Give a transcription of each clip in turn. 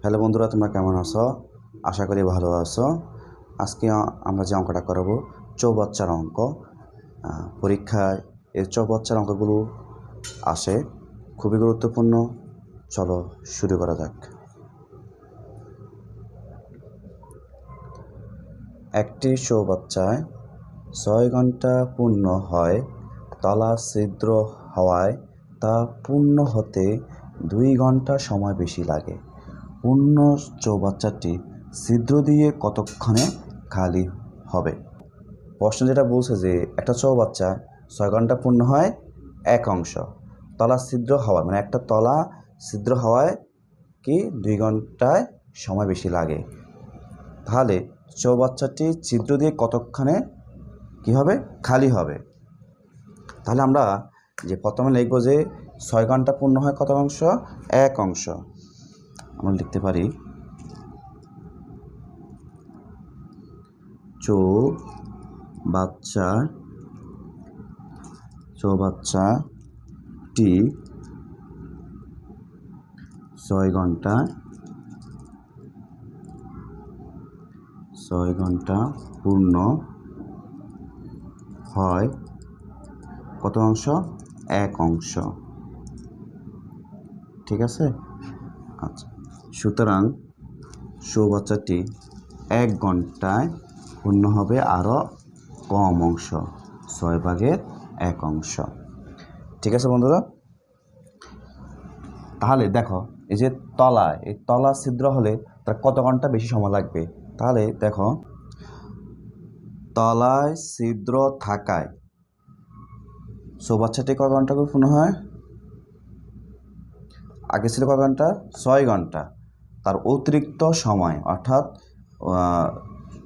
Hello বন্ধুরা, তোমরা কেমন আছো? আশা করি ভালো আছো। আজকে আমরা যে অঙ্কটা করব চৌবাচ্চার অঙ্ক। পরীক্ষায় এই চৌবাচ্চার অঙ্কগুলো আসে, খুবই গুরুত্বপূর্ণ। চলো শুরু করা যাক। একটি চৌবাচ্চায় 6 ঘন্টা পূর্ণ হয়, তলা ছিদ্র হওয়ায় তা পূর্ণ হতে 2 ঘন্টা সময় বেশি লাগে। পূর্ণ চৌবাচ্চাটি ছিদ্র দিয়ে কতক্ষণে খালি হবে? প্রশ্ন যেটা বলছে যে একটা চৌবাচ্চা 6 ঘন্টা পূর্ণ হয় এক অংশ, তলা ছিদ্র হওয়া মানে একটা তলা ছিদ্র হওয়ায় কি 2 ঘন্টায় সময় বেশি লাগে। তাহলে চৌবাচ্চাটি ছিদ্র দিয়ে কতক্ষণে কি হবে? খালি হবে। তাহলে আমরা যে প্রথমে লিখব যে 6 ঘন্টা পূর্ণ হয় কত অংশ? এক অংশ। আমরা লিখতে পারি চৌবাচ্চাটি 6 ঘন্টা পূর্ণ হয় কত অংশ? এক অংশ। ঠিক আছে। আচ্ছা, সুতরাং চৌবাচ্চাটি 1 ঘন্টায় পূর্ণ হবে আরও কম অংশ, 6/1 অংশ। ঠিক আছে বন্ধুরা। তাহলে দেখো এই যে এই তলা ছিদ্র হলে তার কত ঘন্টা বেশি সময় লাগবে? তাহলে দেখো, তলায় ছিদ্র থাকায় চৌবাচ্চাটি কয় ঘন্টা করে পূর্ণ হয়? আগে ছিল কয় ঘন্টা? 6 ঘন্টা। তার অতিরিক্ত সময় অর্থাৎ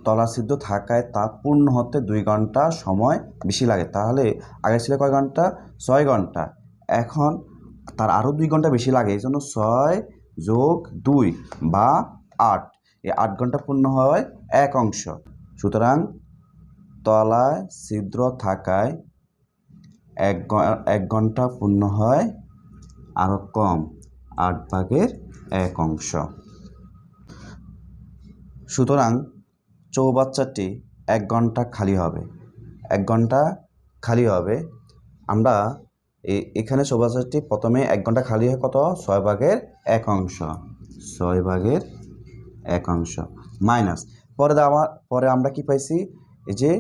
তলা ছিদ্র থাকায় তা পূর্ণ হতে 2 ঘন্টা সময় বেশি লাগে। তাহলে আগে ছিল কয় ঘন্টা? 6 ঘন্টা। এখন তার আরও 2 ঘন্টা বেশি লাগে। এই জন্য 6 যোগ 2 বা 8, এই 8 ঘন্টা পূর্ণ হয় এক অংশ। সুতরাং তলায় ছিদ্র থাকায় 1 ঘন্টা পূর্ণ হয় আরও কম, 8/1 অংশ। সুতরাং চৌবাচ্চাটি 1 ঘন্টা খালি হবে। 1 ঘন্টা খালি হবে। আমরা এখানে চৌবাচ্চাটি প্রথমে 1 ঘন্টা খালি হয় কত? 6/1 অংশ। 6/1 অংশ মাইনাস পরে আমরা কি পাইছি? এই যে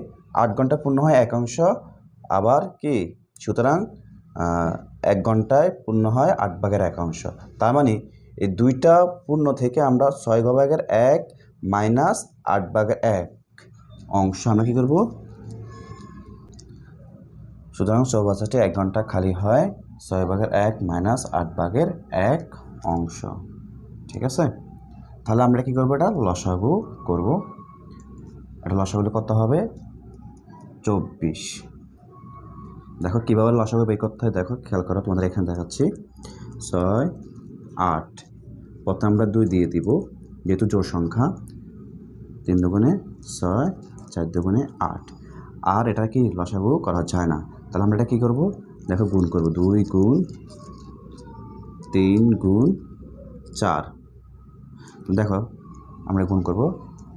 8 ঘন্টা পূর্ণ হয় 1 অংশ, আবার কি? সুতরাং 1 ঘন্টায় পূর্ণ হয় 8/1 অংশ। তার মানে এই দুইটা পূর্ণ থেকে আমরা 6/1 মাইনাস 8/1 অংশ আমরা কী করব? সুতরাং চৌবাচ্চাটি 1 ঘন্টা খালি হয় 6/1 মাইনাস 8/1 অংশ। ঠিক আছে। তাহলে আমরা কি করব? এটা লসাগু করব। এটা লসাগুলি কত হবে? 24। দেখো কীভাবে লসাগু বের করতে হয়, দেখো খেয়াল করো, তোমাদের এখানে দেখাচ্ছি। 6, 8, প্রথমে আমরা 2 দিয়ে দিব যেহেতু জোড় সংখ্যা। 3 দুগুণে 6, 4 দুগুণে 8। আর এটা কি লসাগু করা যায় না। তাহলে আমরা এটা কী করব? দেখো গুণ করব। 2 গুণ 3 গুণ 4। দেখো আমরা গুণ করব।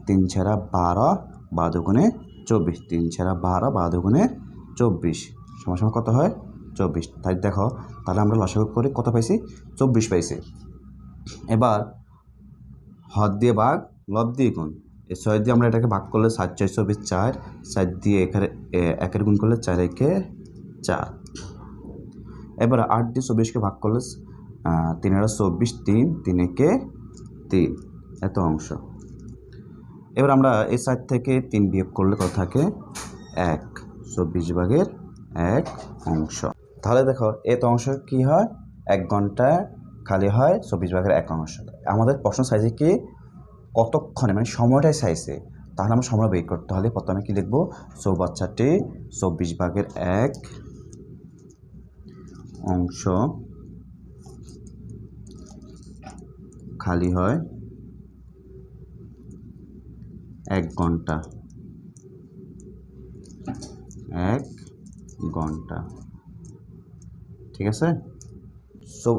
3 × 12, 12 দুগুণে 24। 3 × 12, 12 দুগুণে 24 সমান কত হয়? 24। তাই দেখো, তাহলে আমরা লসাগু করে কত পাইছি? 24 পাইছি। এবার হর দিয়ে ভাগ, লব দিয়ে গুণ। এই 6 দিয়ে আমরা এটাকে ভাগ করলে 7 4 24, 4 4 দিয়ে এখানে 1 গুণ করলে 4 1 4। এবার 8 দিয়ে 24কে ভাগ করলে 3 24, 3 3 1 3, এত অংশ। এবার আমরা এই 4 থেকে 3 বিয়োগ করলে কত থাকে? 1, 24/1 অংশ। তাহলে দেখো এত অংশ কি হয়? 1 ঘন্টায় খালি হয় 24/1 অংশ। আমাদের প্রশ্ন চাইছে কি কতক্ষণে, মানে সময়টাই চাইছে। তাহলে আমরা সময় বের করতে হলে প্রথমে কি লিখব? চৌবাচ্চাটি 24/1 অংশ খালি হয় 1 ঘন্টা। 1 ঘন্টা। ঠিক আছে।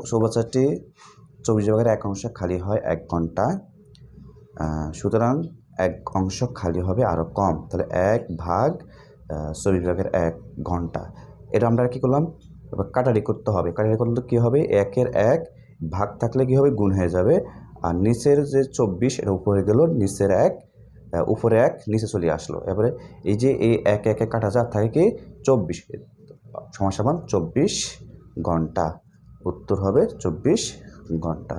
চৌবাচ্চাটি 24/1 খালি হয় 1 ঘন্টা, সুতরাং 1 অংশ খালি হবে আরও কম, তাহলে 1/24/1 ঘন্টা। এটা আমরা কী করলাম, এবার কাটারি করতে হবে। কাটারি করলে কী হবে, 1-এর 1 ভাগ থাকলে কী হবে, গুণ হয়ে যাবে। আর নিচের যে 24 এটা উপরে গেল, নিচের 1 উপরে 1 নিচে চলে আসলো। এবারে এই যে এই 1 কাটা যা থাকে কি 24 সমান 24 ঘন্টা। উত্তর হবে 24 ঘন্টা।